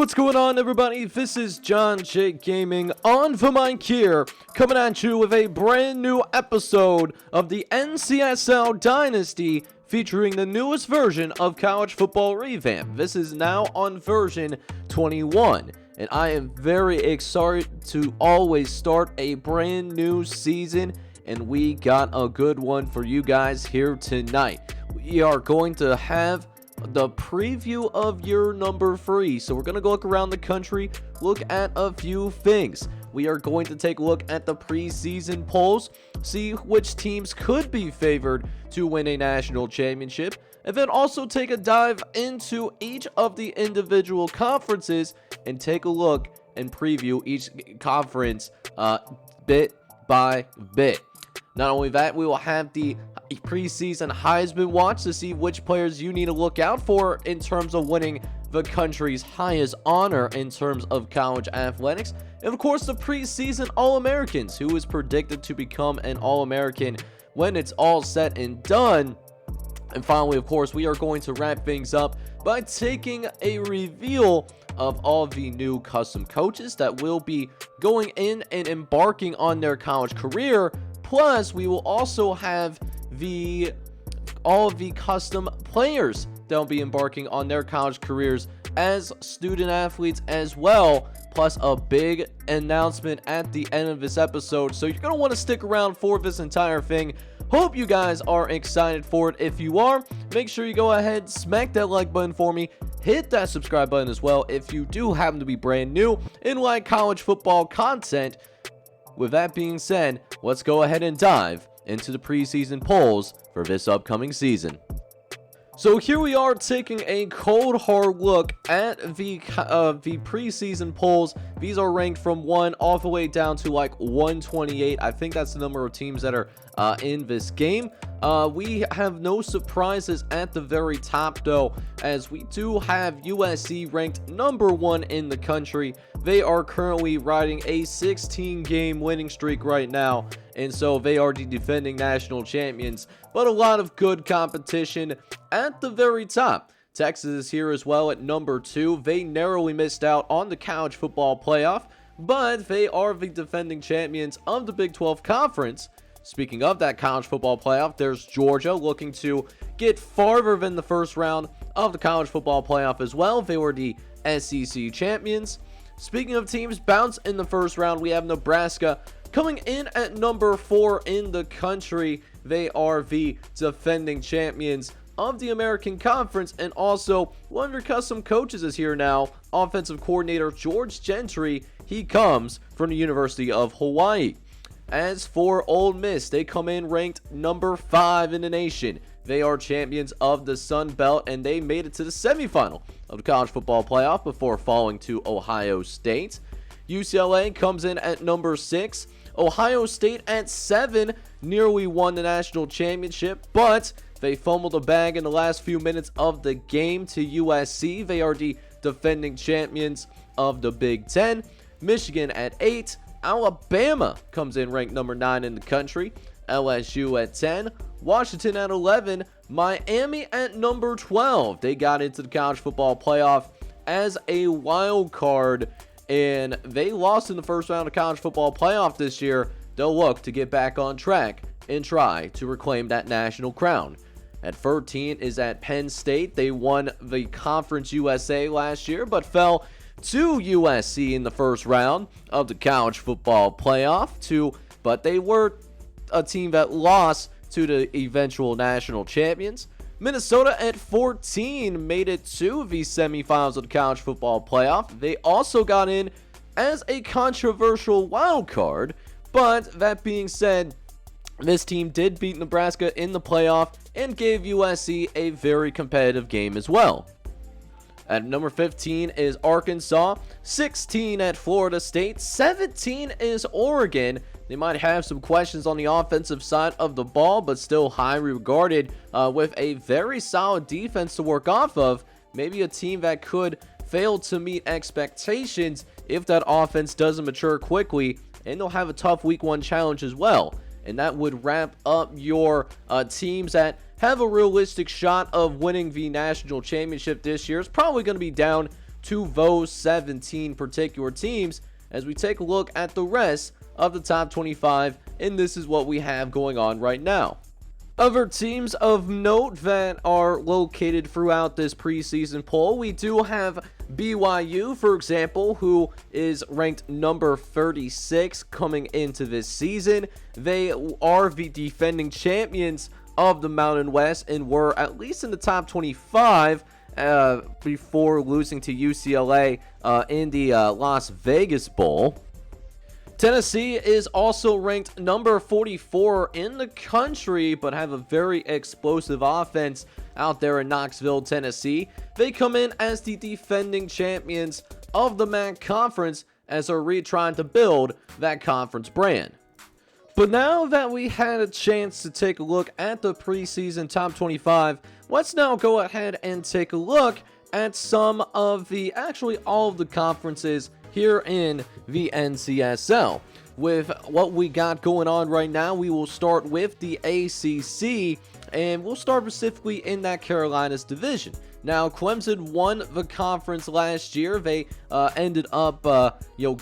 What's going on, everybody? This is John J Gaming on the mic here, coming at you with a brand new episode of the NCAA Dynasty, featuring the newest version of college football Revamped. This is now on version 21, and I am very excited to always start a brand new season, and we got a good one for you guys here tonight. We are going to have the preview of year number 3. So we're going to go look around the country, look at a few things. We are going to take a look at the preseason polls, see which teams could be favored to win a national championship, and then also take a dive into each of the individual conferences and take a look and preview each conference bit by bit. Not only that, we will have the preseason Heisman watch to see which players you need to look out for in terms of winning the country's highest honor in terms of college athletics. And of course, the preseason All-Americans, who is predicted to become an All-American when it's all said and done. And finally, of course, we are going to wrap things up by taking a reveal of all the new custom coaches that will be going in and embarking on their college career. Plus, we will also have all of the custom players that will be embarking on their college careers as student athletes as well, plus a big announcement at the end of this episode. So you're going to want to stick around for this entire thing. Hope you guys are excited for it. If you are, make sure you go ahead, smack that like button for me, hit that subscribe button as well if you do happen to be brand new and like college football content. With that being said, let's go ahead and dive into the preseason polls for this upcoming season. So here we are taking a cold hard look at the preseason polls. These are ranked from 1 all the way down to like 128. I think that's the number of teams that are in this game. We have no surprises at the very top though, as we do have USC ranked number 1 in the country. They are currently riding a 16-game winning streak right now, and so they are the defending national champions, but a lot of good competition at the very top. Texas is here as well at number 2. They narrowly missed out on the college football playoff, but they are the defending champions of the Big 12 Conference. Speaking of that college football playoff, there's Georgia looking to get farther than the first round of the college football playoff as well. They were the SEC champions. Speaking of teams bounce in the first round, we have Nebraska coming in at number 4 in the country. They are the defending champions of the American Conference, and also one of your custom coaches is here now, offensive coordinator George Gentry. He comes from the University of Hawaii. As for Ole Miss, they come in ranked number 5 in the nation. They are champions of the Sun Belt, and they made it to the semifinal of the college football playoff before falling to Ohio State. UCLA comes in at number 6. Ohio State at 7 nearly won the national championship, but they fumbled the bag in the last few minutes of the game to USC. They are the defending champions of the Big Ten. Michigan at 8. Alabama comes in ranked number 9 in the country. LSU at 10. Washington at 11. Miami at number 12. They got into the college football playoff as a wild card, and they lost in the first round of college football playoff this year. They'll look to get back on track and try to reclaim that national crown. At 13 is at Penn State. They won the Conference USA last year, but fell to USC in the first round of the college football playoff, but they were a team that lost to the eventual national champions. Minnesota at 14 made it to the semifinals of the college football playoff. They also got in as a controversial wild card, but that being said, this team did beat Nebraska in the playoff and gave USC a very competitive game as well. At number 15 is Arkansas, 16 at Florida State, 17 is Oregon. They might have some questions on the offensive side of the ball, but still highly regarded with a very solid defense to work off of. Maybe a team that could fail to meet expectations if that offense doesn't mature quickly, and they'll have a tough week 1 challenge as well. And that would wrap up your teams that have a realistic shot of winning the national championship this year. It's probably going to be down to those 17 particular teams as we take a look at the rest of the top 25, and this is what we have going on right now. Other teams of note that are located throughout this preseason poll, we do have BYU, for example, who is ranked number 36 coming into this season. They are the defending champions of the Mountain West and were at least in the top 25 before losing to UCLA in the Las Vegas Bowl. Tennessee is also ranked number 44 in the country, but have a very explosive offense out there in Knoxville, Tennessee. They come in as the defending champions of the MAC Conference as they're trying to build that conference brand. But now that we had a chance to take a look at the preseason top 25, let's now go ahead and take a look at some of actually all of the conferences here in the NCSL. With what we got going on right now, we will start with the ACC, and we'll start specifically in that Carolinas division. Now, Clemson won the conference last year. They ended up,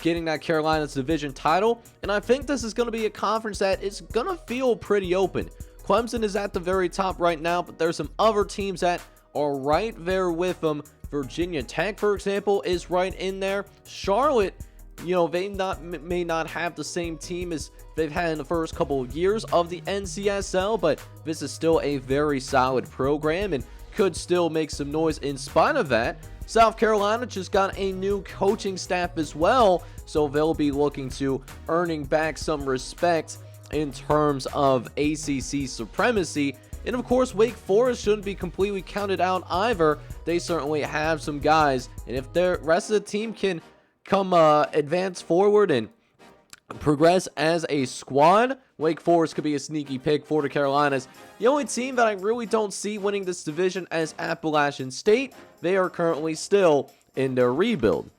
getting that Carolinas division title, and I think this is going to be a conference that is going to feel pretty open. Clemson is at the very top right now, but there's some other teams that are right there with them. Virginia Tech, for example, is right in there. Charlotte, they may not have the same team as they've had in the first couple of years of the NCSL, but this is still a very solid program and could still make some noise in spite of that. South Carolina just got a new coaching staff as well, so they'll be looking to earning back some respect in terms of ACC supremacy. And of course, Wake Forest shouldn't be completely counted out either. They certainly have some guys, and if the rest of the team can come advance forward and progress as a squad, Wake Forest could be a sneaky pick for the Carolinas. The only team that I really don't see winning this division is Appalachian State. They are currently still in their rebuild.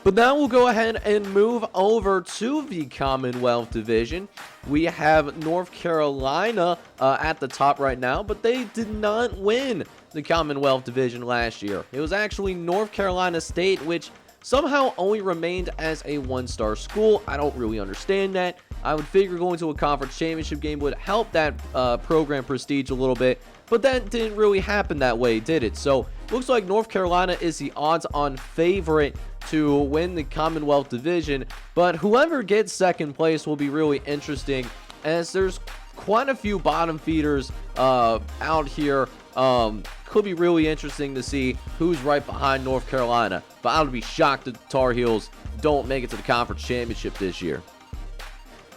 But now we'll go ahead and move over to the Commonwealth Division. We have North Carolina at the top right now, but they did not win the Commonwealth Division last year. It was actually North Carolina State, which somehow only remained as a one-star school. I don't really understand that. I would figure going to a conference championship game would help that program prestige a little bit, but that didn't really happen that way, did it? So looks like North Carolina is the odds-on favorite to win the Commonwealth Division, but whoever gets second place will be really interesting, as there's quite a few bottom feeders out here. Could be really interesting to see who's right behind North Carolina, but I would be shocked if the Tar Heels don't make it to the conference championship this year.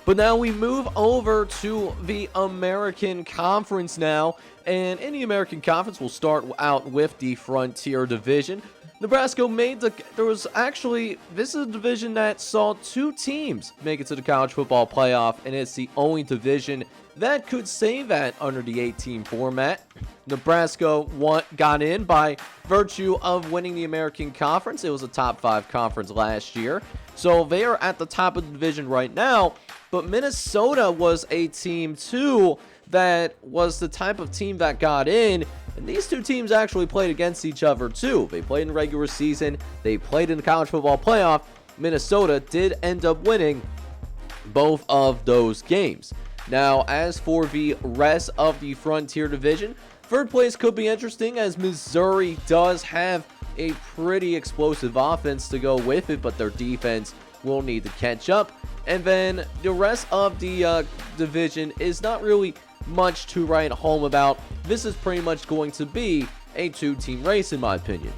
But now we move over to the American Conference now, and in the American Conference, we'll start out with the Frontier Division. Nebraska this is a division that saw two teams make it to the college football playoff, and it's the only division that could say that under the 8-team format. Nebraska got in by virtue of winning the American Conference. It was a top 5 conference last year, so they are at the top of the division right now. But Minnesota was a team too that was the type of team that got in, and these two teams actually played against each other too. They played in the regular season, they played in the college football playoff. Minnesota did end up winning both of those games. Now, as for the rest of the Frontier Division, third place could be interesting, as Missouri does have a pretty explosive offense to go with it, but their defense will need to catch up. And then the rest of the division is not really much to write home about. This is pretty much going to be a 2-team race, in my opinion.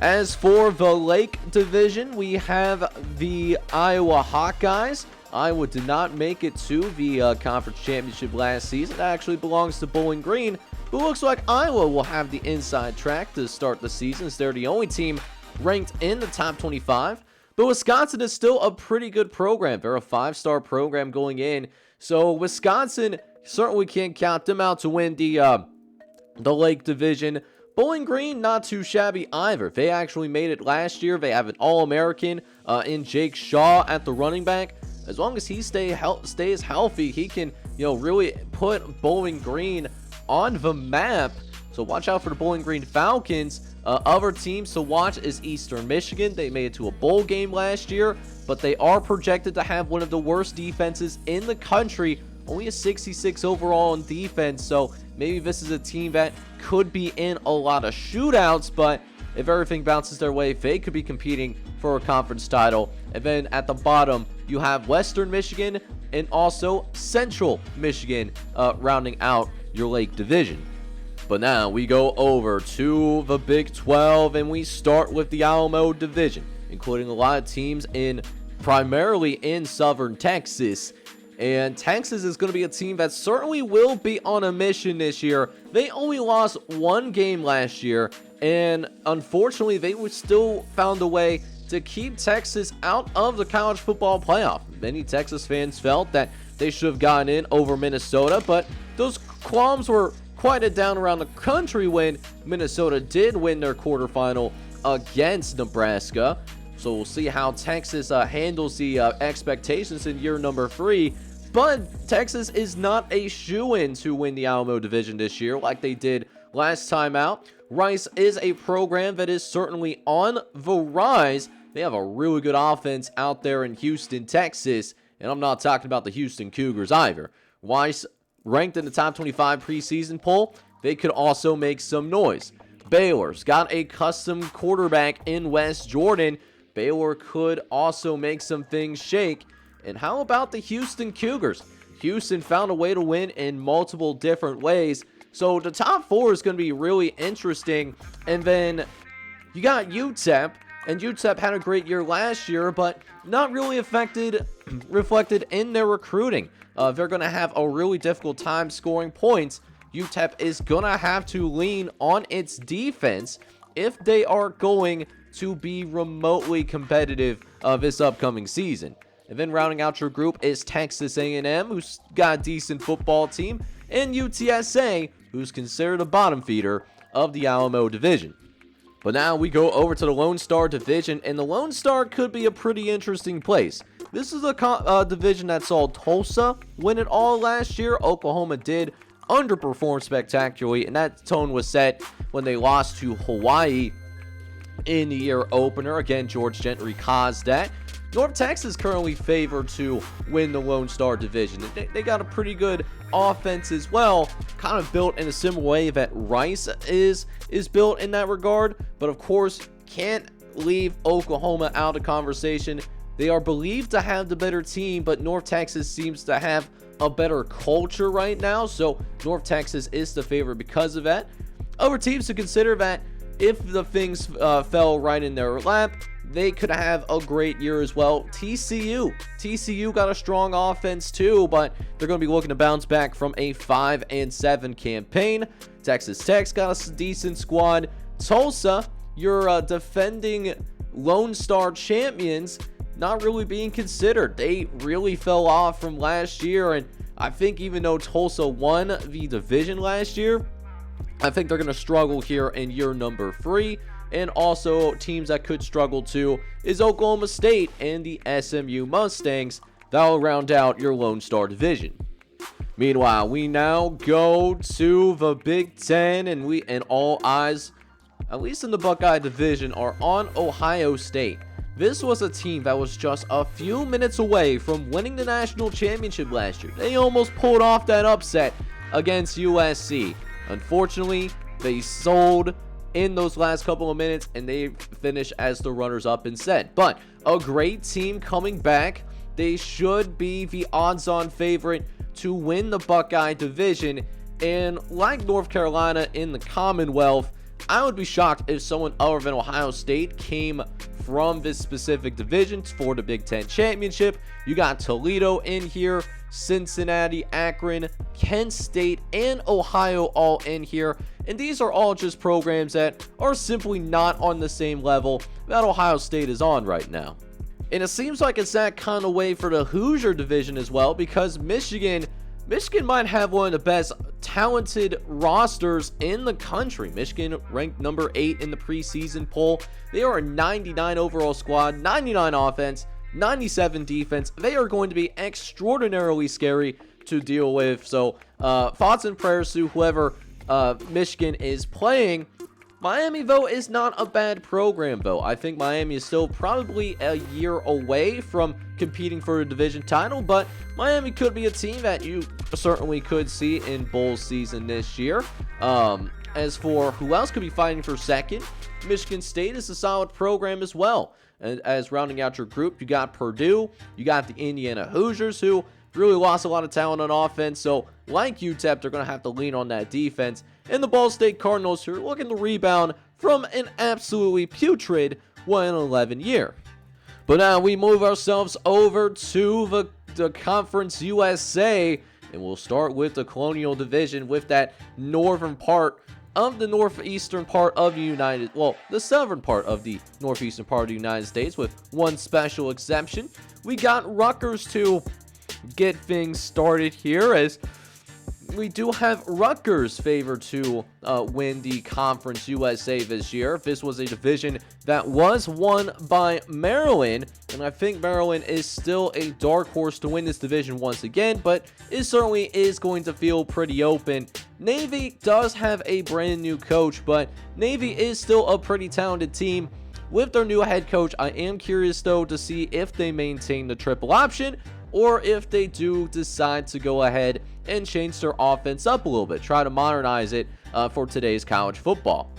As for the Lake Division, we have the Iowa Hawkeyes. Iowa did not make it to the conference championship last season. That actually belongs to Bowling Green, but it looks like Iowa will have the inside track to start the season, as they're the only team ranked in the top 25. But Wisconsin is still a pretty good program. They're a 5-star program going in, so Wisconsin certainly can't count them out to win the Lake Division. Bowling Green, not too shabby either. They actually made it last year. They have an All-American in Jake Shaw at the running back. As long as he stays healthy, he can really put Bowling Green on the map So watch out for the Bowling Green Falcons. Other teams to watch is Eastern Michigan. They made it to a bowl game last year, but they are projected to have one of the worst defenses in the country. Only a 66 overall in defense, so maybe this is a team that could be in a lot of shootouts, but if everything bounces their way, they could be competing for a conference title. And then at the bottom, you have Western Michigan and also Central Michigan rounding out your Lake Division. But now we go over to the Big 12, and we start with the Alamo Division, including a lot of teams primarily in Southern Texas. And Texas is going to be a team that certainly will be on a mission this year. They only lost one game last year, and unfortunately, they still found a way to keep Texas out of the college football playoff. Many Texas fans felt that they should have gotten in over Minnesota, but those qualms were quieted down around the country when Minnesota did win their quarterfinal against Nebraska. So we'll see how Texas handles the expectations in year number 3. But Texas is not a shoo-in to win the Alamo Division this year like they did last time out. Rice is a program that is certainly on the rise. They have a really good offense out there in Houston, Texas. And I'm not talking about the Houston Cougars either. Rice ranked in the top 25 preseason poll. They could also make some noise. Baylor's got a custom quarterback in West Jordan. Baylor could also make some things shake. And how about the Houston Cougars? Houston found a way to win in multiple different ways. So the top 4 is going to be really interesting. And then you got UTEP. And UTEP had a great year last year, but not really reflected in their recruiting. They're going to have a really difficult time scoring points. UTEP is going to have to lean on its defense if they are going to be remotely competitive this upcoming season. And then rounding out your group is Texas A&M, who's got a decent football team, and UTSA, who's considered a bottom feeder of the Alamo Division. But now we go over to the Lone Star Division, and the Lone Star could be a pretty interesting place. This is a division that saw Tulsa win it all last year. Oklahoma did underperform spectacularly, and that tone was set when they lost to Hawaii in the year opener. Again, George Gentry caused that. North Texas currently favored to win the Lone Star Division. They got a pretty good offense as well, kind of built in a similar way that Rice is built in that regard. But of course, can't leave Oklahoma out of conversation. They are believed to have the better team, but North Texas seems to have a better culture right now. So North Texas is the favorite because of that. Other teams to consider that if the things fell right in their lap, they could have a great year as well. TCU got a strong offense too, but they're going to be looking to bounce back from a 5-7 campaign. Texas Tech's got a decent squad. Tulsa, your defending Lone Star champions, not really being considered. They really fell off from last year, and I think even though Tulsa won the division last year, I think they're going to struggle here in year number 3. And also teams that could struggle too is Oklahoma State and the SMU Mustangs. That'll round out your Lone Star Division. Meanwhile, we now go to the Big Ten, and all eyes, at least in the Buckeye Division, are on Ohio State. This was a team that was just a few minutes away from winning the national championship last year. They almost pulled off that upset against USC. Unfortunately, they sold in those last couple of minutes, and they finish as the runners-up instead. But a great team coming back. They should be the odds-on favorite to win the Buckeye Division. And like North Carolina in the Commonwealth, I would be shocked if someone other than Ohio State came from this specific division for the Big Ten Championship. You got Toledo in here, Cincinnati, Akron, Kent State, and Ohio all in here. And these are all just programs that are simply not on the same level that Ohio State is on right now. And it seems like it's that kind of way for the Hoosier Division as well, because Michigan might have one of the best talented rosters in the country. Michigan ranked number 8 in the preseason poll. They are a 99 overall squad, 99 offense, 97 defense. They are going to be extraordinarily scary to deal with. So thoughts and prayers to whoever Michigan is playing, Miami, though, is not a bad program, though. I think Miami is still probably a year away from competing for a division title, but Miami could be a team that you certainly could see in bowl season this year. As for who else could be fighting for second, Michigan State is a solid program as well. And as rounding out your group, you got Purdue, you got the Indiana Hoosiers, who really lost a lot of talent on offense, so like UTEP, they're going to have to lean on that defense. And the Ball State Cardinals, who are looking to rebound from an absolutely putrid 1-11 year. But now we move ourselves over to the Conference USA, and we'll start with the Colonial Division with that northern part of the northeastern part of the southern part of the northeastern part of the United States, with one special exception. We got Rutgers to get things started here, as we do have Rutgers favored to win the Conference USA this year. This was a division that was won by Maryland, and I think Maryland is still a dark horse to win this division once again, but it certainly is going to feel pretty open. Navy does have a brand new coach, but Navy is still a pretty talented team with their new head coach. I am curious, though, to see if they maintain the triple option, or if they do decide to go ahead and change their offense up a little bit, try to modernize it for today's college football.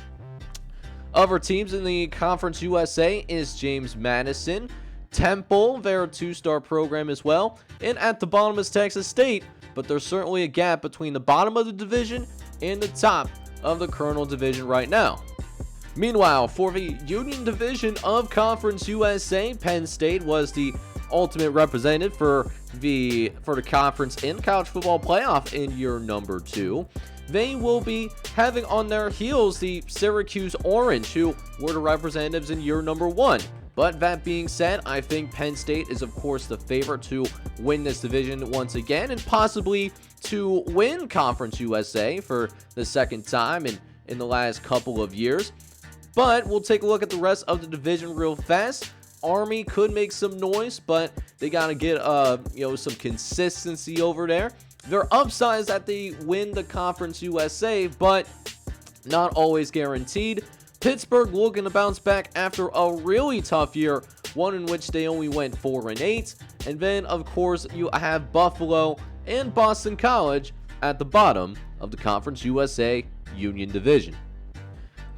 Other teams in the Conference USA is James Madison, Temple, they're a two-star program as well, and at the bottom is Texas State, but there's certainly a gap between the bottom of the division and the top of the Colonial Division right now. Meanwhile, for the Union Division of Conference USA, Penn State was the ultimate representative for the conference in college football playoff in year number 2. They will be having on their heels the Syracuse Orange, who were the representatives in year number 1. But that being said, I think Penn State is of course the favorite to win this division once again, and possibly to win Conference USA for the second time in the last couple of years. But we'll take a look at the rest of the division real fast. Army could make some noise, but they got to get some consistency over there. They're upsides that they win the Conference USA, but not always guaranteed. Pittsburgh looking to bounce back after a really tough year, one in which they only went 4-8. And then, of course, you have Buffalo and Boston College at the bottom of the Conference USA Union Division.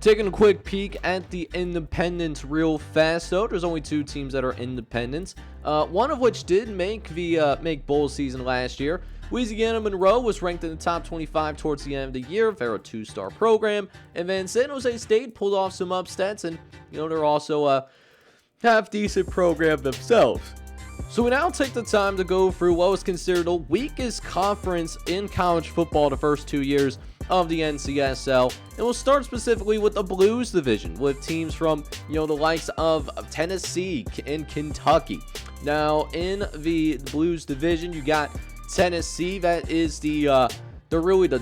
Taking a quick peek at the independents real fast, though. There's only 2 teams that are independents, one of which did make bowl season last year. Louisiana Monroe was ranked in the top 25 towards the end of the year. They're a 2-star program. And then San Jose State pulled off some upsets, and they're also a half-decent program themselves. So we now take the time to go through what was considered the weakest conference in college football the first 2 years of the NCSL, and we'll start specifically with the Blues division, with teams from the likes of Tennessee and Kentucky. Now in the Blues division, you got Tennessee, that is they're really the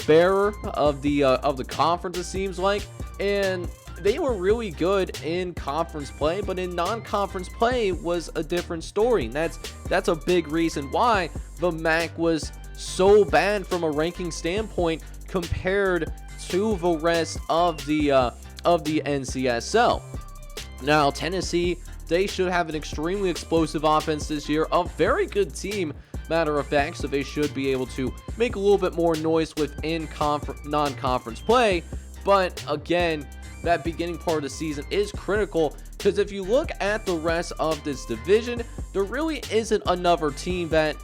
bearer of the conference, it seems like, and they were really good in conference play, but in non-conference play was a different story, and that's a big reason why the MAC was so bad from a ranking standpoint compared to the rest of the NCSL. Now Tennessee, they should have an extremely explosive offense this year, a very good team, matter of fact, so they should be able to make a little bit more noise within non-conference play. But again, that beginning part of the season is critical, because if you look at the rest of this division, there really isn't another team that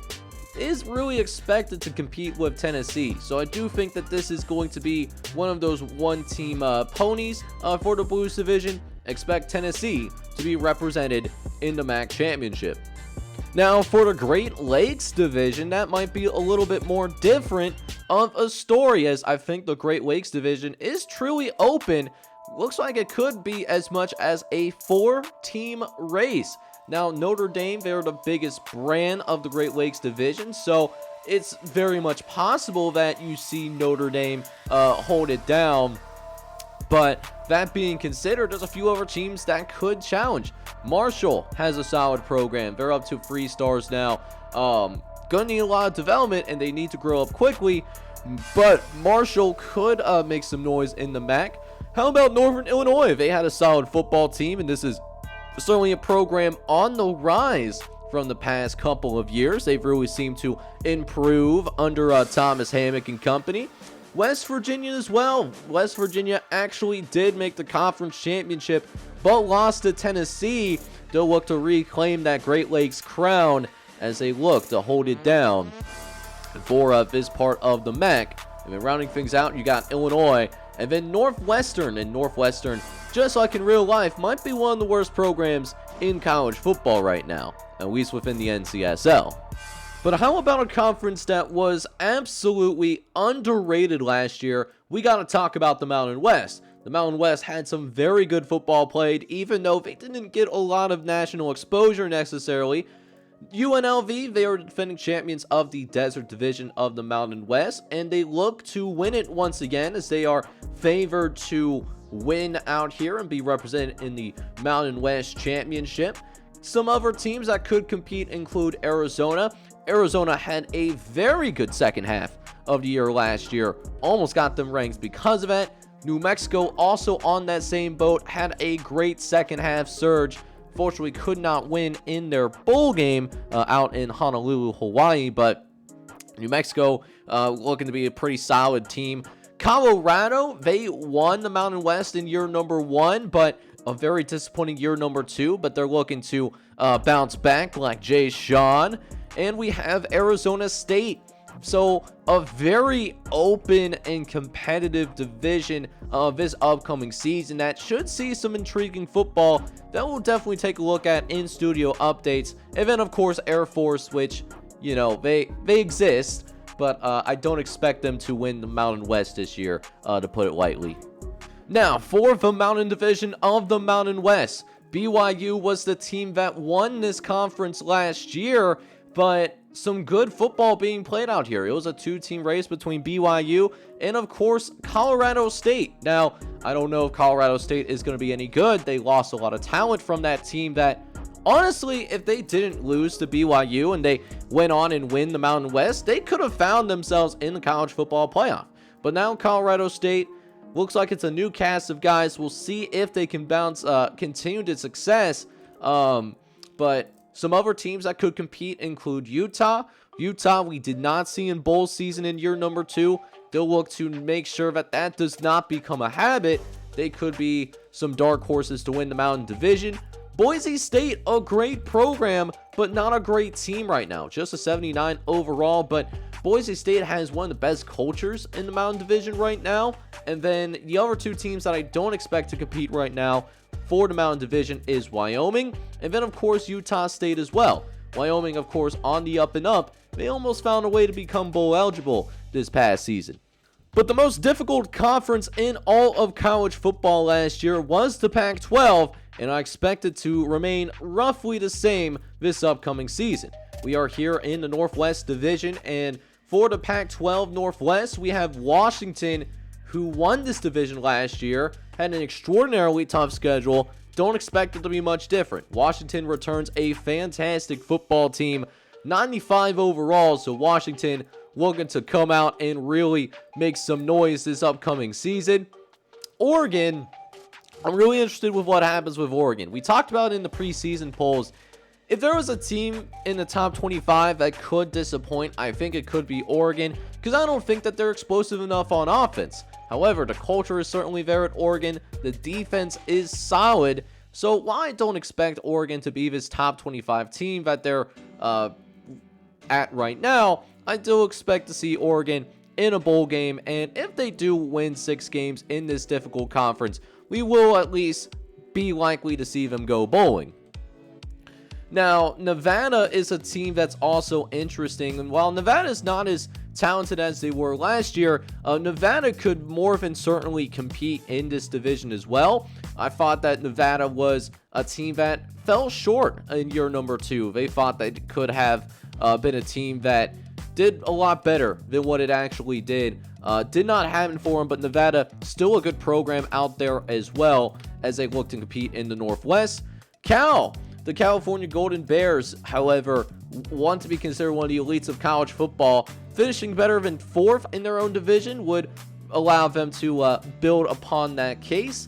is really expected to compete with Tennessee. So I do think that this is going to be one of those one-team ponies for the Blues division. Expect Tennessee to be represented in the MAC championship. Now for the Great Lakes division, that might be a little bit more different of a story, as I think the Great Lakes division is truly open. Looks like it could be as much as a 4-team race. Now, Notre Dame, they're the biggest brand of the Great Lakes division, so it's very much possible that you see Notre Dame hold it down. But that being considered, there's a few other teams that could challenge. Marshall has a solid program. They're up to 3 stars now. Gonna need a lot of development, and they need to grow up quickly. but Marshall could make some noise in the MAC. How about Northern Illinois? They had a solid football team, and this is certainly a program on the rise from the past couple of years. They've really seemed to improve under Thomas Hammock and company. West Virginia as well. West Virginia actually did make the conference championship, but lost to Tennessee. They'll look to reclaim that Great Lakes crown as they look to hold it down for this part of the MAC. And then rounding things out, you got Illinois, and then Northwestern. And Northwestern, just like in real life, might be one of the worst programs in college football right now, at least within the NCSL. But how about a conference that was absolutely underrated last year? We got to talk about the Mountain West. The Mountain West had some very good football played, even though they didn't get a lot of national exposure necessarily. UNLV, they are defending champions of the Desert Division of the Mountain West, and they look to win it once again as they are favored to win out here and be represented in the Mountain West Championship. Some other teams that could compete include Arizona. Arizona had a very good second half of the year last year. Almost got them ranked because of it. New Mexico, also on that same boat, had a great second half surge. Fortunately, could not win in their bowl game out in Honolulu, Hawaii. But New Mexico looking to be a pretty solid team. Colorado, they won the Mountain West in year number 1, but a very disappointing year number 2. But they're looking to bounce back like Jay Sean. And we have Arizona State. So a very open and competitive division of this upcoming season that should see some intriguing football that we'll definitely take a look at in studio updates. And then of course Air Force, which, you know, they exist, but I don't expect them to win the Mountain West this year, to put it lightly. Now for the Mountain Division of the Mountain West, BYU was the team that won this conference last year, but some good football being played out here. It was a 2-team race between BYU and, of course, Colorado State. Now, I don't know if Colorado State is going to be any good. They lost a lot of talent from that team that, honestly, if they didn't lose to BYU and they went on and win the Mountain West, they could have found themselves in the college football playoff. But now Colorado State looks like it's a new cast of guys. We'll see if they can continue to success. But some other teams that could compete include Utah. Utah, we did not see in bowl season in year number 2. They'll look to make sure that does not become a habit. They could be some dark horses to win the Mountain Division. Boise State, a great program, but not a great team right now. Just a 79 overall, but Boise State has one of the best cultures in the Mountain Division right now. And then the other 2 teams that I don't expect to compete right now for the Mountain Division is Wyoming, and then of course Utah State as well. Wyoming, of course, on the up and up. They almost found a way to become bowl eligible this past season. But the most difficult conference in all of college football last year was the Pac-12, and I expect it to remain roughly the same this upcoming season. We are here in the Northwest Division, and for the Pac-12 Northwest, we have Washington, who won this division last year, had an extraordinarily tough schedule. Don't expect it to be much different. Washington returns a fantastic football team, 95 overall, so Washington looking to come out and really make some noise this upcoming season. Oregon, I'm really interested with what happens with Oregon. We talked about in the preseason polls, if there was a team in the top 25 that could disappoint, I think it could be Oregon, because I don't think that they're explosive enough on offense. However, the culture is certainly there at Oregon. The defense is solid. So while I don't expect Oregon to be this top 25 team that they're at right now, I do expect to see Oregon in a bowl game. And if they do win 6 games in this difficult conference, we will at least be likely to see them go bowling. Now, Nevada is a team that's also interesting, and while Nevada is not as talented as they were last year, Nevada could more than certainly compete in this division as well. I thought that Nevada was a team that fell short in year number 2. They thought they could have been a team that did a lot better than what it actually did. Did not happen for them, but Nevada still a good program out there as well as they look to compete in the Northwest. The California Golden Bears, however, want to be considered one of the elites of college football. finishing better than 4th in their own division would allow them to build upon that case.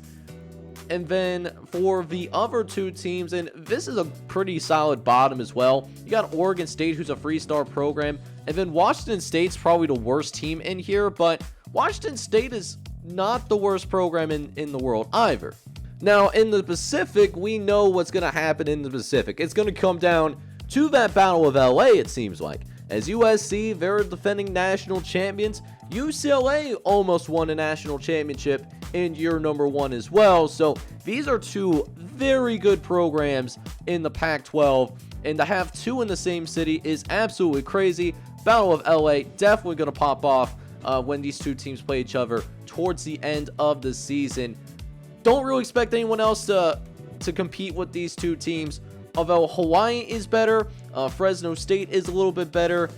And then for the other two teams, and this is a pretty solid bottom as well, you got Oregon State, who's a 3-star program, and then Washington State's probably the worst team in here, but Washington State is not the worst program in the world either. Now, in the Pacific, we know what's going to happen in the Pacific. It's going to come down to that Battle of LA, it seems like. As USC, they're defending national champions. UCLA almost won a national championship in year number 1 as well. So these are two very good programs in the Pac-12. And to have two in the same city is absolutely crazy. Battle of LA definitely going to pop off when these two teams play each other towards the end of the season. Don't really expect anyone else to compete with these two teams. Although Hawaii is better, Fresno State is a little bit better.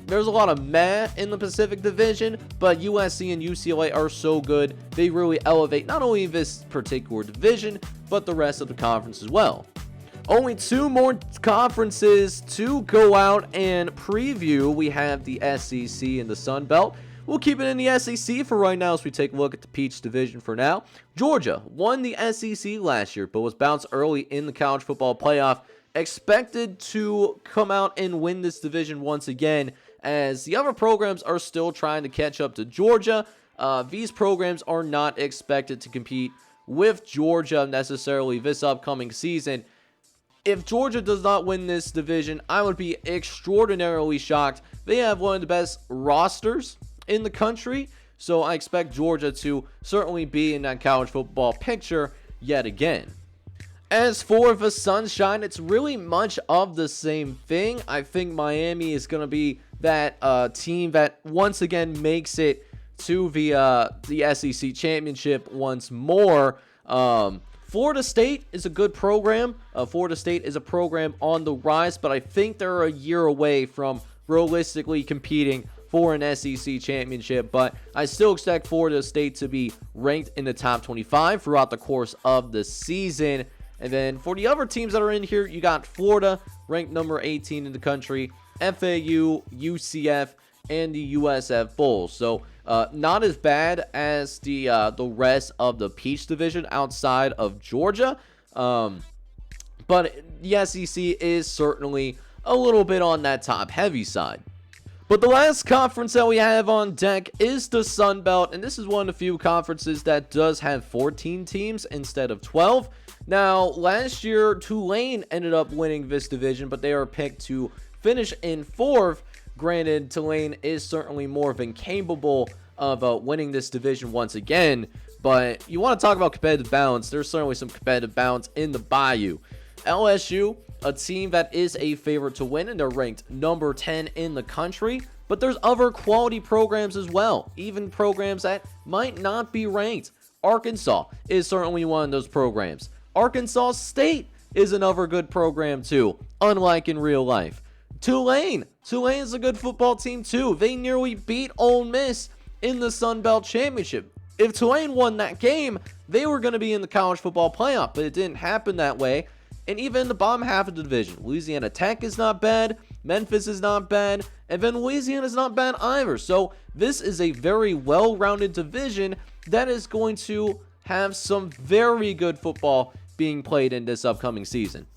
There's a lot of meh in the Pacific Division, but USC and UCLA are so good, they really elevate not only this particular division, but the rest of the conference as well. Only 2 more conferences to go out and preview. We have the SEC and the Sun Belt. We'll keep it in the SEC for right now as we take a look at the Peach Division for now. Georgia won the SEC last year, but was bounced early in the college football playoff. Expected to come out and win this division once again, as the other programs are still trying to catch up to Georgia. These programs are not expected to compete with Georgia necessarily this upcoming season. If Georgia does not win this division, I would be extraordinarily shocked. They have one of the best rosters in the country, so I expect Georgia to certainly be in that college football picture yet again. As for the Sunshine, it's really much of the same thing. I think Miami is going to be that team that once again makes it to the SEC championship once more. Florida State is a good program. Florida State is a program on the rise, but I think they're a year away from realistically competing for an SEC championship, but I still expect Florida State to be ranked in the top 25 throughout the course of the season. And then for the other teams that are in here, you got Florida, ranked number 18 in the country, FAU, UCF, and the USF Bulls. So not as bad as the rest of the Peach Division outside of Georgia. But the SEC is certainly a little bit on that top-heavy side. But the last conference that we have on deck is the Sun Belt, and this is one of the few conferences that does have 14 teams instead of 12. Now, last year, Tulane ended up winning this division, but they were picked to finish in 4th. Granted, Tulane is certainly more than capable of winning this division once again, but you want to talk about competitive balance, there's certainly some competitive balance in the Bayou. LSU, a team that is a favorite to win, and they're ranked number 10 in the country, but there's other quality programs as well, even programs that might not be ranked. Arkansas is certainly one of those programs. Arkansas State is another good program too, unlike in real life. Tulane is a good football team too. They nearly beat Ole Miss in the Sun Belt Championship. If Tulane won that game, they were going to be in the college football playoff, but it didn't happen that way. And even in the bottom half of the division, Louisiana Tech is not bad, Memphis is not bad, and then Louisiana is not bad either. So this is a very well-rounded division that is going to have some very good football being played in this upcoming season.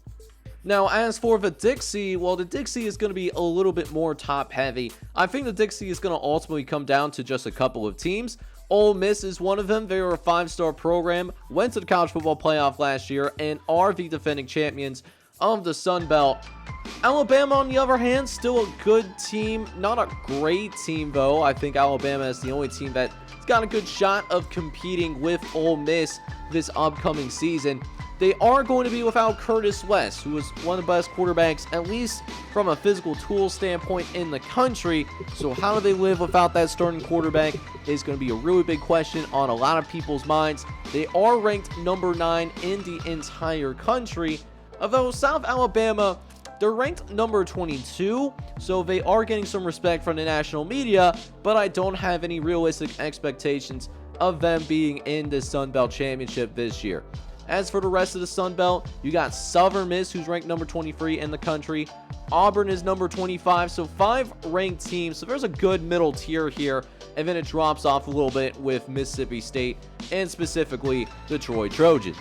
Now, as for the Dixie, well, the Dixie is going to be a little bit more top-heavy. I think the Dixie is going to ultimately come down to just a couple of teams. Ole Miss is one of them. They are a 5-star program, went to the college football playoff last year, and are the defending champions of the Sun Belt. Alabama, on the other hand, still a good team. Not a great team, though. I think Alabama is the only team that's got a good shot of competing with Ole Miss this upcoming season. They are going to be without Curtis West, who is one of the best quarterbacks, at least from a physical tool standpoint, in the country. So how do they live without that starting quarterback is going to be a really big question on a lot of people's minds. They are ranked number 9 in the entire country, although South Alabama, they're ranked number 22, so they are getting some respect from the national media, but I don't have any realistic expectations of them being in the Sun Belt Championship this year. As for the rest of the Sun Belt, you got Southern Miss, who's ranked number 23 in the country. Auburn is number 25, so 5 ranked teams. So there's a good middle tier here, and then it drops off a little bit with Mississippi State and specifically the Troy Trojans.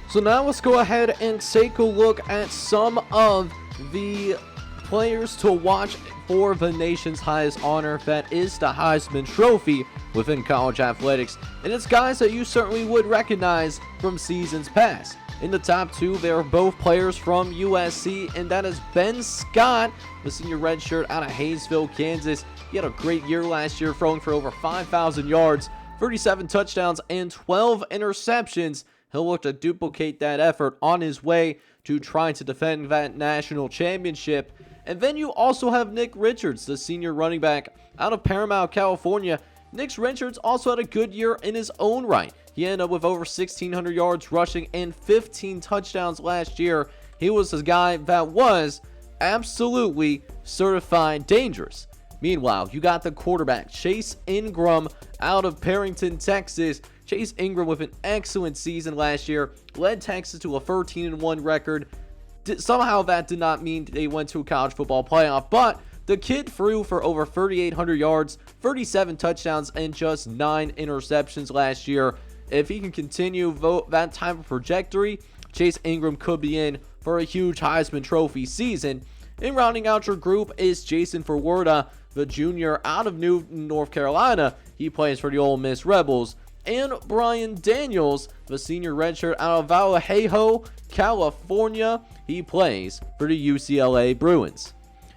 So now let's go ahead and take a look at some of the players to watch for the nation's highest honor, that is the Heisman Trophy within college athletics, and it's guys that you certainly would recognize from seasons past. In the top 2, they are both players from USC, and that is Ben Scott, the senior redshirt out of Hayesville, Kansas. He had a great year last year, throwing for over 5,000 yards, 37 touchdowns, and 12 interceptions. He'll look to duplicate that effort on his way to trying to defend that national championship. And then you also have Nick Richards, the senior running back out of Paramount, California. Nick Richards also had a good year in his own right. He ended up with over 1,600 yards rushing and 15 touchdowns last year. He was a guy that was absolutely certified dangerous. Meanwhile, you got the quarterback, Chase Ingram, out of Perrington, Texas. Chase Ingram with an excellent season last year, led Texas to a 13-1 record. Somehow that did not mean they went to a college football playoff, but the kid threw for over 3,800 yards, 37 touchdowns, and just 9 interceptions last year. If he can continue that type of trajectory, Chase Ingram could be in for a huge Heisman Trophy season. And rounding out your group is Jason Forwarda, the junior out of Newton, North Carolina. He plays for the Ole Miss Rebels. And Brian Daniels, the senior redshirt out of Vallejo, California. He plays for the UCLA Bruins.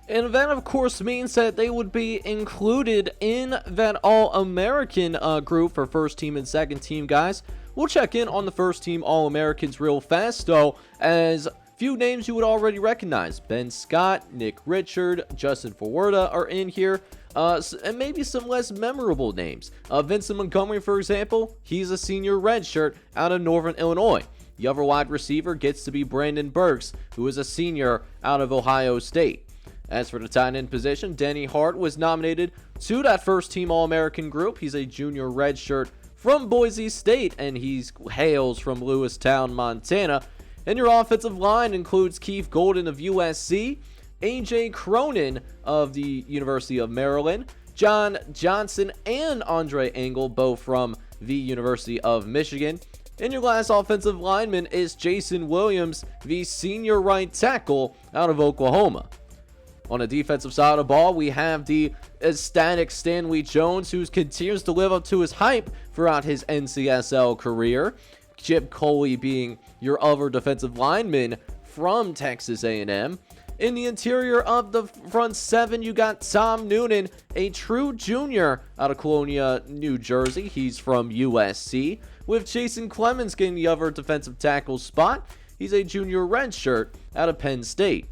And that, of course, means that they would be included in that All-American group for first team and second team guys. We'll check in on the first team All-Americans real fast, though, as few names you would already recognize. Ben Scott, Nick Richard, Justin Forwarda are in here. And maybe some less memorable names. Vincent Montgomery, for example, he's a senior redshirt out of Northern Illinois. The other wide receiver gets to be Brandon Burks, who is a senior out of Ohio State. As for the tight end position, Denny Hart was nominated to that first team All-American group. He's a junior redshirt from Boise State, and he hails from Lewistown, Montana. And your offensive line includes Keith Golden of USC, A.J. Cronin of the University of Maryland, John Johnson and Andre Engel, both from the University of Michigan. And your last offensive lineman is Jason Williams, the senior right tackle out of Oklahoma. On the defensive side of the ball, we have the ecstatic Stanley Jones, who continues to live up to his hype throughout his NCSL career. Chip Coley being your other defensive lineman from Texas A&M. In the interior of the front seven, you got Tom Noonan, a true junior out of Colonia, New Jersey. He's from USC. With Jason Clemens getting the other defensive tackle spot. He's a junior redshirt out of Penn State.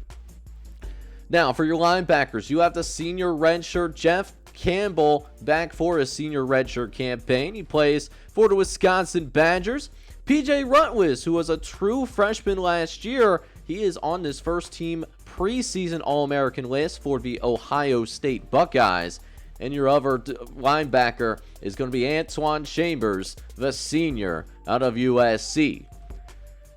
Now, for your linebackers, you have the senior redshirt Jeff Campbell back for his senior redshirt campaign. He plays for the Wisconsin Badgers. PJ Rutwis, who was a true freshman last year, he is on this first team preseason All-American list for the Ohio State Buckeyes. And your other linebacker is going to be Antoine Chambers, the senior out of USC.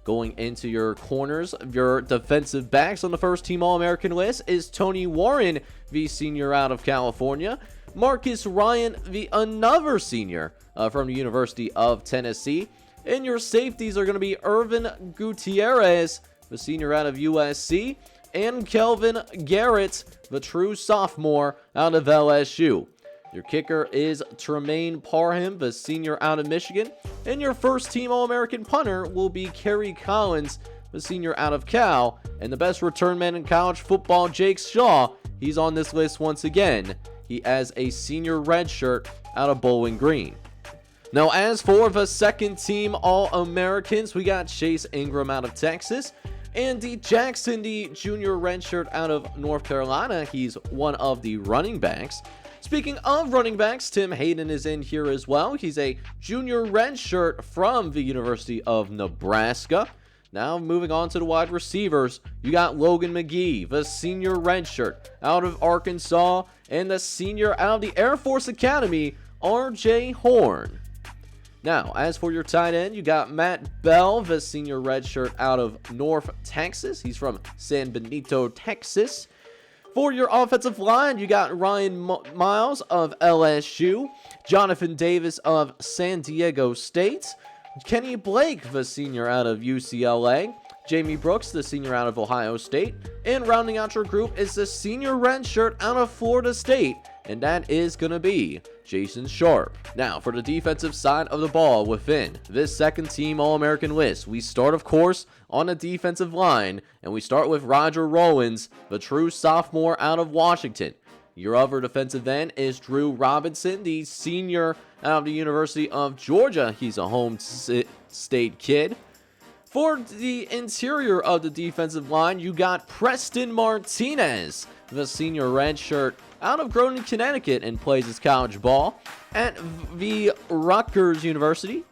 Going into your corners, your defensive backs on the first team All-American list is Tony Warren, the senior out of California. Marcus Ryan, the another senior from the University of Tennessee. And your safeties are going to be Irvin Gutierrez, the senior out of USC, and Kelvin Garrett, the true sophomore out of LSU. Your kicker is Tremaine Parham, the senior out of Michigan. And your first team All-American punter will be Kerry Collins, the senior out of Cal. And the best return man in college football, Jake Shaw, he's on this list once again. He has a senior redshirt out of Bowling Green. Now, as for the second team All-Americans, we got Chase Ingram out of Texas. Andy Jackson, the junior redshirt out of North Carolina. He's one of the running backs. Speaking of running backs, Tim Hayden is in here as well. He's a junior redshirt from the University of Nebraska. Now, moving on to the wide receivers, you got Logan McGee, the senior redshirt out of Arkansas, and the senior out of the Air Force Academy, R.J. Horn. Now, as for your tight end, you got Matt Bell, the senior redshirt out of North Texas. He's from San Benito, Texas. For your offensive line, you got Ryan Miles of LSU, Jonathan Davis of San Diego State, Kenny Blake, the senior out of UCLA, Jamie Brooks, the senior out of Ohio State, and rounding out your group is the senior redshirt out of Florida State, and that is going to be Jason Sharp. Now, for the defensive side of the ball within this second-team All-American list, we start, of course, on the defensive line, and we start with Roger Rowans, the true sophomore out of Washington. Your other defensive end is Drew Robinson, the senior out of the University of Georgia. He's a home state kid. For the interior of the defensive line, you got Preston Martinez, the senior redshirt out of Groningen, Connecticut, and plays his college ball at the Rutgers University.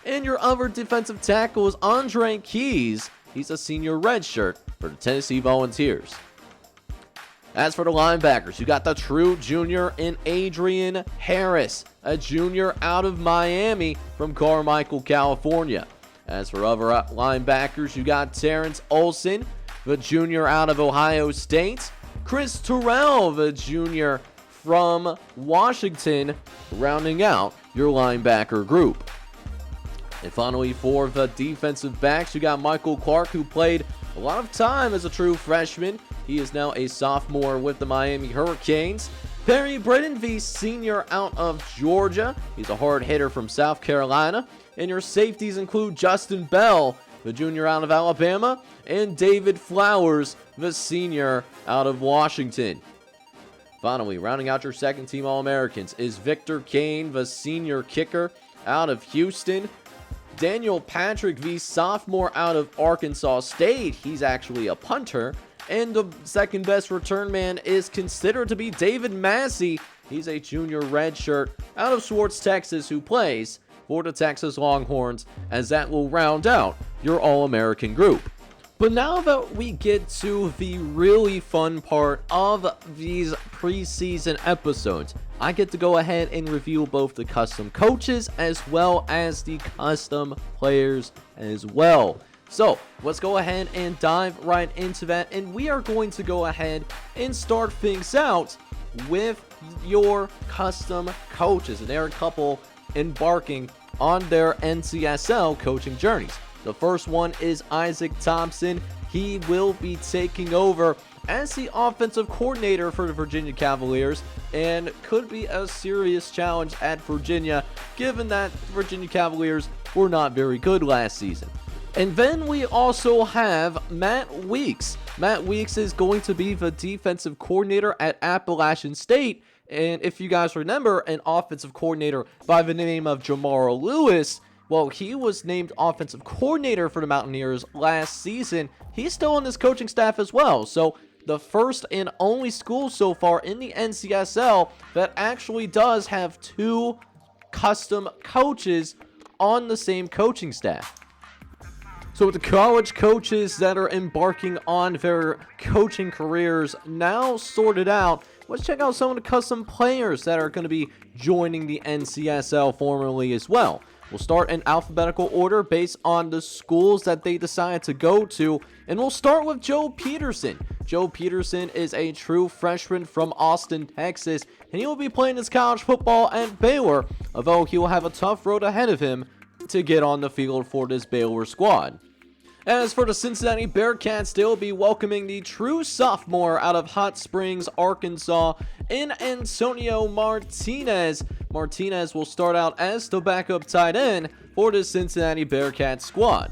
And your other defensive tackle is Andre Keys. He's a senior redshirt for the Tennessee Volunteers. As for the linebackers, you got the true junior in Adrian Harris, a junior out of Miami from Carmichael, California. As for other linebackers, you got Terrence Olsen, the junior out of Ohio State, Chris Terrell, the junior from Washington, rounding out your linebacker group. And finally, for the defensive backs, you got Michael Clark, who played a lot of time as a true freshman. He is now a sophomore with the Miami Hurricanes. Perry Britton, the senior out of Georgia. He's a hard hitter from South Carolina. And your safeties include Justin Bell, the junior out of Alabama, and David Flowers, the senior out of Washington. Finally, rounding out your second-team All-Americans is Victor Kane, the senior kicker out of Houston. Daniel Patrick, the sophomore out of Arkansas State. He's actually a punter. And the second best return man is considered to be David Massey. He's a junior redshirt out of Swartz, Texas, who plays for the Texas Longhorns, as that will round out your All-American group. But now that we get to the really fun part of these preseason episodes, I get to go ahead and review both the custom coaches as well as the custom players as well. So let's go ahead and dive right into that, and we are going to go ahead and start things out with your custom coaches, and there are a couple embarking on their NCSL coaching journeys. The first one is Isaac Thompson. He will be taking over as the offensive coordinator for the Virginia Cavaliers, and could be a serious challenge at Virginia, given that Virginia Cavaliers were not very good last season. And then we also have Matt Weeks. Matt Weeks is going to be the defensive coordinator at Appalachian State. And if you guys remember, an offensive coordinator by the name of Jamar Lewis, well, he was named offensive coordinator for the Mountaineers last season. He's still on this coaching staff as well. So the first and only school so far in the NCSL that actually does have two custom coaches on the same coaching staff. So with the college coaches that are embarking on their coaching careers now sorted out, let's check out some of the custom players that are going to be joining the NCSL formally as well. We'll start in alphabetical order based on the schools that they decide to go to, and we'll start with Joe Peterson. Joe Peterson is a true freshman from Austin, Texas, and he will be playing his college football at Baylor, although he will have a tough road ahead of him to get on the field for this Baylor squad. As for the Cincinnati Bearcats, they'll be welcoming the true sophomore out of Hot Springs, Arkansas, in Antonio Martinez. Martinez will start out as the backup tight end for the Cincinnati Bearcats squad.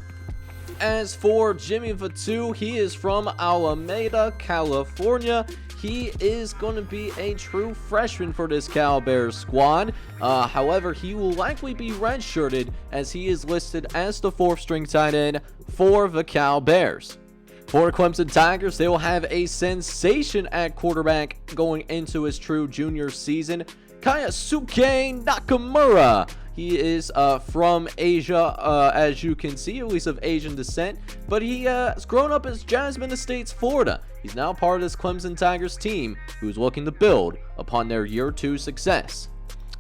As for Jimmy Vatu, he is from Alameda, California. He is going to be a true freshman for this Cal Bears squad. However, he will likely be redshirted as he is listed as the fourth string tight end for the Cal Bears. For Clemson Tigers, they will have a sensation at quarterback going into his true junior season, Kaisuke Nakamura. He is from Asia, as you can see, at least of Asian descent, but he has grown up as Jasmine Estates, Florida. He's now part of this Clemson Tigers team, who's looking to build upon their year 2 success.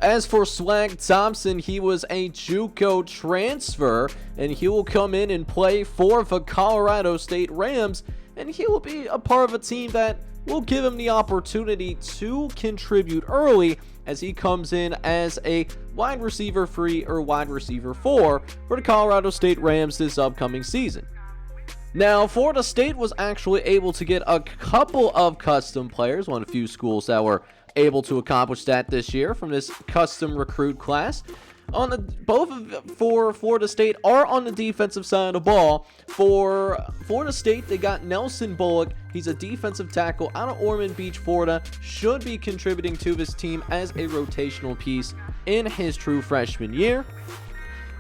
As for Swag Thompson, he was a JUCO transfer, and he will come in and play for the Colorado State Rams, and he will be a part of a team that will give him the opportunity to contribute early as he comes in as a wide receiver 3 or wide receiver 4 for the Colorado State Rams this upcoming season. Now, Florida State was actually able to get a couple of custom players, one of the few schools that were able to accomplish that this year from this custom recruit class. For Florida State are on the defensive side of the ball. For Florida State, they got Nelson Bullock. He's a defensive tackle out of Ormond Beach, Florida. Should be contributing to this team as a rotational piece in his true freshman year.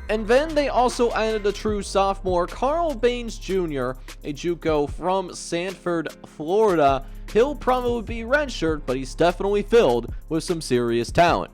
And then they also added a true sophomore, Carl Baines Jr., a JUCO from Sanford, Florida. He'll probably be redshirt, but he's definitely filled with some serious talent.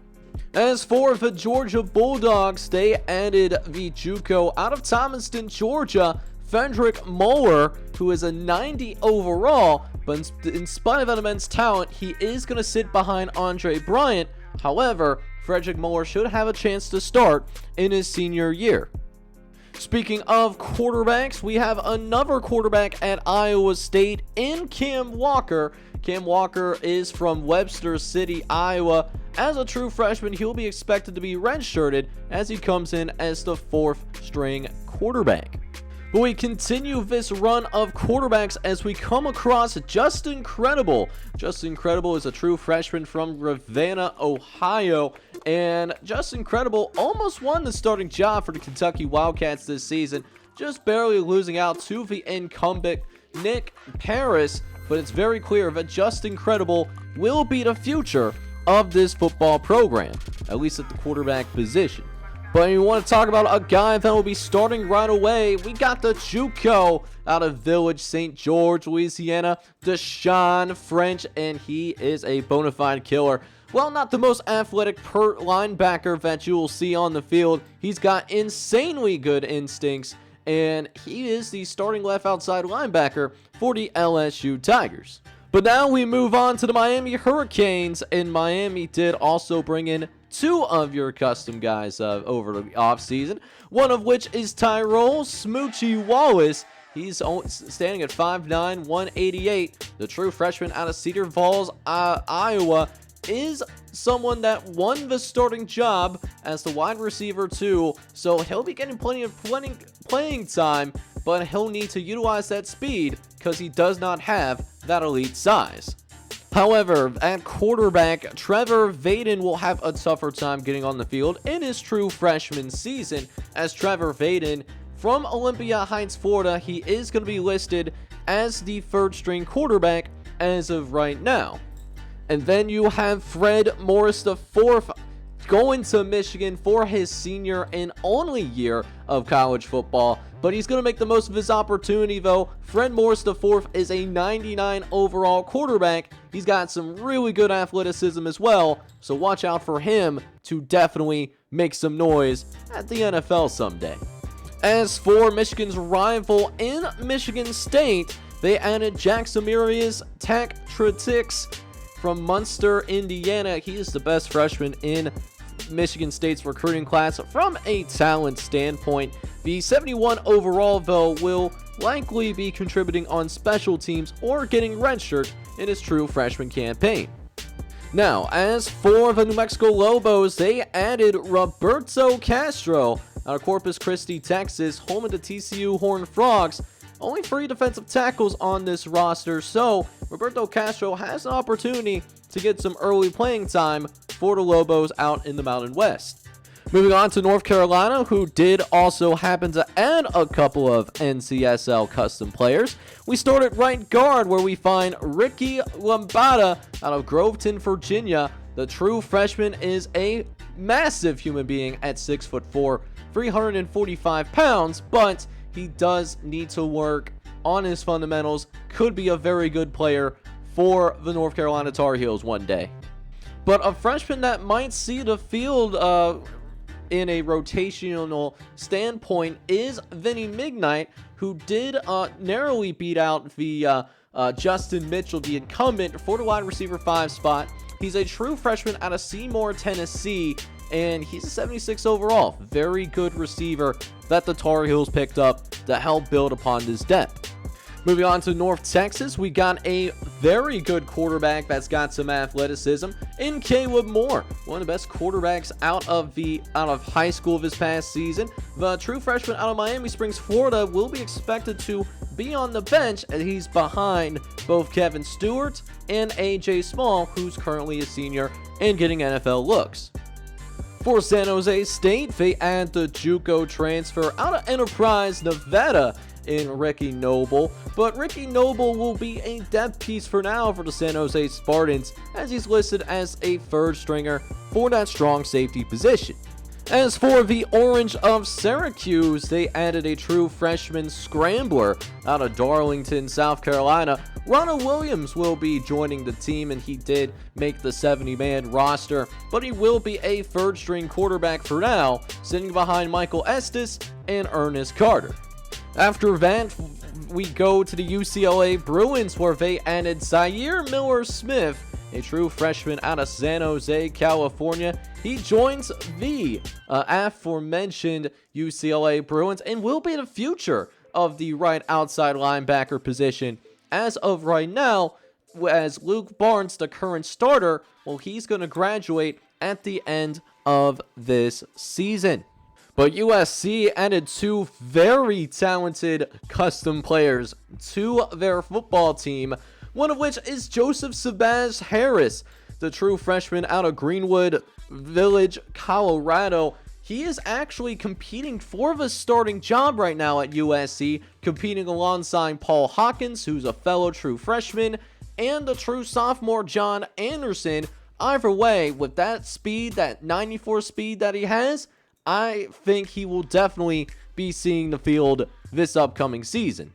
As for the Georgia Bulldogs, they added the JUCO out of Thomaston, Georgia, Frederick Moeller, who is a 90 overall, but in spite of that immense talent, he is going to sit behind Andre Bryant. However, Frederick Moeller should have a chance to start in his senior year. Speaking of quarterbacks, we have another quarterback at Iowa State in Cam Walker. Cam Walker is from Webster City, Iowa. As a true freshman, he'll be expected to be redshirted as he comes in as the 4th string quarterback. But we continue this run of quarterbacks as we come across Justin Credible. Justin Credible is a true freshman from Ravenna, Ohio. And Justin Credible almost won the starting job for the Kentucky Wildcats this season, just barely losing out to the incumbent Nick Paris. But it's very clear that Justin Credible will be the future of this football program, at least at the quarterback position. But you want to talk about a guy that will be starting right away. We got the JUCO out of Village St. George, Louisiana, Deshaun French, and he is a bona fide killer. Well, not the most athletic linebacker that you will see on the field. He's got insanely good instincts, and he is the starting left outside linebacker for the LSU Tigers. But now we move on to the Miami Hurricanes, and Miami did also bring in 2 of your custom guys over the offseason, one of which is Tyrell Smoochie Wallace. He's standing at 5'9", 188. The true freshman out of Cedar Falls, Iowa, is someone that won the starting job as the wide receiver 2, so he'll be getting plenty of playing time, but he'll need to utilize that speed because he does not have that elite size. However, at quarterback, Trevor Vaden will have a tougher time getting on the field in his true freshman season, as Trevor Vaden from Olympia Heights, Florida, he is going to be listed as the 3rd string quarterback as of right now. And then you have Fred Morris IV going to Michigan for his senior and only year of college football, but he's going to make the most of his opportunity though. Fred Morris IV is a 99 overall quarterback. He's got some really good athleticism as well, so watch out for him to definitely make some noise at the NFL someday. As for Michigan's rival in Michigan State, they added Jacksomirius Tactratix from Munster, Indiana. He is the best freshman in Michigan State's recruiting class from a talent standpoint. The 71 overall, though, will likely be contributing on special teams or getting redshirt in his true freshman campaign. Now, as for the New Mexico Lobos, they added Roberto Castro out of Corpus Christi, Texas, home of the TCU Horned Frogs. Only 3 defensive tackles on this roster, so Roberto Castro has an opportunity to get some early playing time for the Lobos out in the Mountain West. Moving on to North Carolina, who did also happen to add a couple of NCSL custom players. We start at right guard, where we find Ricky Lambada out of Groveton, Virginia. The true freshman is a massive human being at 6'4", 345 pounds, but he does need to work on his fundamentals. Could be a very good player for the North Carolina Tar Heels one day. But a freshman that might see the field in a rotational standpoint is Vinny Mignite, who did narrowly beat out the Justin Mitchell, the incumbent, for the wide receiver 5 spot. He's a true freshman out of Seymour, Tennessee, and he's a 76 overall. Very good receiver that the Tar Heels picked up to help build upon this depth. Moving on to North Texas, we got a very good quarterback that's got some athleticism in Caleb Moore, one of the best quarterbacks out of high school this past season. The true freshman out of Miami Springs, Florida, will be expected to be on the bench, and he's behind both Kevin Stewart and AJ Small, who's currently a senior and getting NFL looks. For San Jose State, they add the JUCO transfer out of Enterprise, Nevada, in Ricky Noble, but Ricky Noble will be a depth piece for now for the San Jose Spartans, as he's listed as a third stringer for that strong safety position. As for the Orange of Syracuse, they added a true freshman scrambler out of Darlington, South Carolina. Ronald Williams will be joining the team, and he did make the 70-man roster, but he will be a third-string quarterback for now, sitting behind Michael Estes and Ernest Carter. After that, we go to the UCLA Bruins, where they added Zaire Miller-Smith, a true freshman out of San Jose, California. He joins the aforementioned UCLA Bruins and will be the future of the right outside linebacker position. As of right now, as Luke Barnes, the current starter, well, he's going to graduate at the end of this season. But USC added 2 very talented custom players to their football team, one of which is Joseph Sabaz Harris, the true freshman out of Greenwood Village, Colorado. He is actually competing for the starting job right now at USC, competing alongside Paul Hawkins, who's a fellow true freshman, and the true sophomore John Anderson. Either way, with that speed, that 94 speed that he has, I think he will definitely be seeing the field this upcoming season.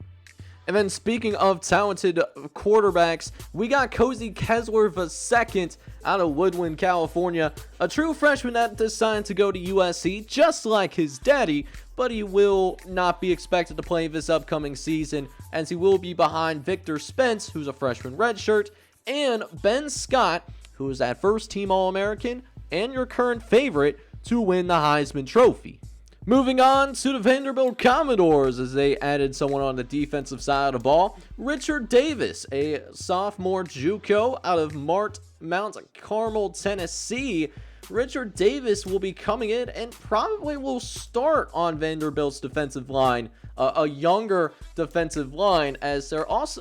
And then speaking of talented quarterbacks, we got Cozy Kessler II out of Woodland, California, a true freshman that decided to go to USC just like his daddy, but he will not be expected to play this upcoming season, as he will be behind Victor Spence, who's a freshman redshirt, and Ben Scott, who is that first-team All-American and your current favorite to win the Heisman Trophy. Moving on to the Vanderbilt Commodores, as they added someone on the defensive side of the ball. Richard Davis, a sophomore JUCO out of Mount Carmel, Tennessee. Richard Davis will be coming in and probably will start on Vanderbilt's defensive line, a younger defensive line, as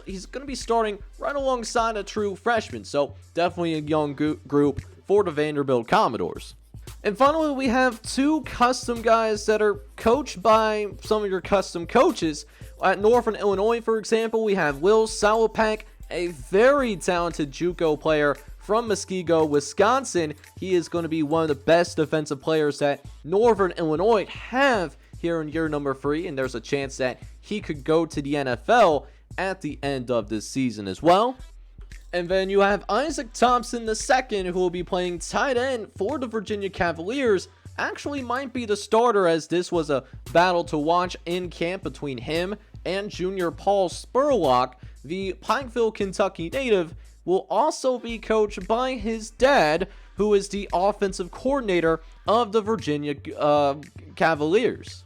he's going to be starting right alongside a true freshman. So definitely a young group for the Vanderbilt Commodores. And finally, we have 2 custom guys that are coached by some of your custom coaches. At Northern Illinois, for example, we have Will Salapak, a very talented JUCO player from Muskego, Wisconsin. He is going to be one of the best defensive players that Northern Illinois have here in year number 3, and there's a chance that he could go to the NFL at the end of this season as well. And then you have Isaac Thompson II, who will be playing tight end for the Virginia Cavaliers. Actually might be the starter, as this was a battle to watch in camp between him and junior Paul Spurlock. The Pikeville, Kentucky native will also be coached by his dad, who is the offensive coordinator of the Virginia Cavaliers.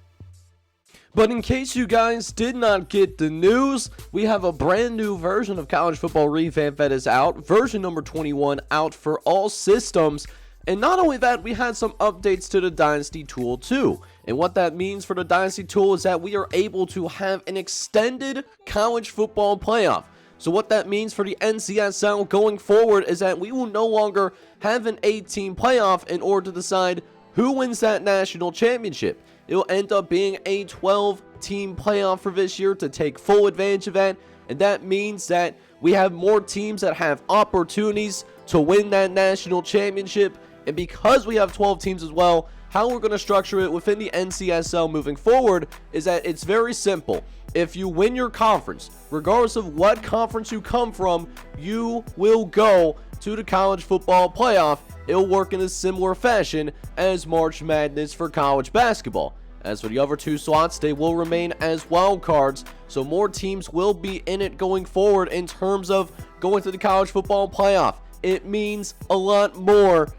But in case you guys did not get the news, we have a brand new version of College Football Revamped that is out, version number 21, out for all systems. And not only that, we had some updates to the Dynasty tool too. And what that means for the Dynasty tool is that we are able to have an extended college football playoff. So what that means for the NCSL going forward is that we will no longer have an 8-team playoff in order to decide who wins that national championship. It will end up being a 12-team playoff for this year to take full advantage of that. And that means that we have more teams that have opportunities to win that national championship. And because we have 12 teams as well, how we're going to structure it within the NCSL moving forward is that it's very simple. If you win your conference, regardless of what conference you come from, you will go to the college football playoff it'll work in a similar fashion as March Madness for college basketball. As for the other 2 slots, they will remain as wild cards, so more teams will be in it going forward in terms of going to the college football playoff. It means a lot more.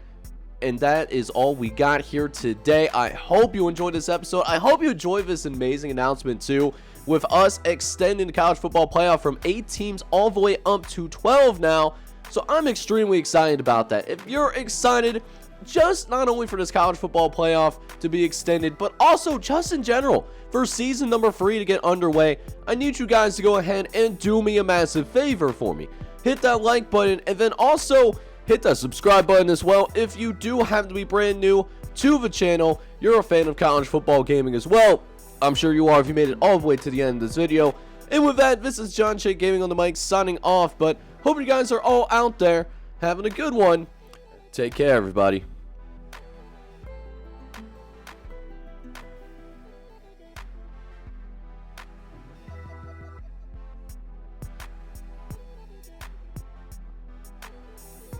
And that is all we got here today. I hope you enjoyed this episode. I hope you enjoyed this amazing announcement too, with us extending the college football playoff from 8 teams all the way up to 12 now. So I'm extremely excited about that. If you're excited, just not only for this college football playoff to be extended, but also just in general for season number 3 to get underway, I need you guys to go ahead and do me a massive favor for me. Hit that like button, and then also hit that subscribe button as well if you do happen to be brand new to the channel. You're a fan of college football gaming as well. I'm sure you are if you made it all the way to the end of this video. And with that, this is John Shake Gaming on the mic signing off, but hope you guys are all out there having a good one. Take care, everybody.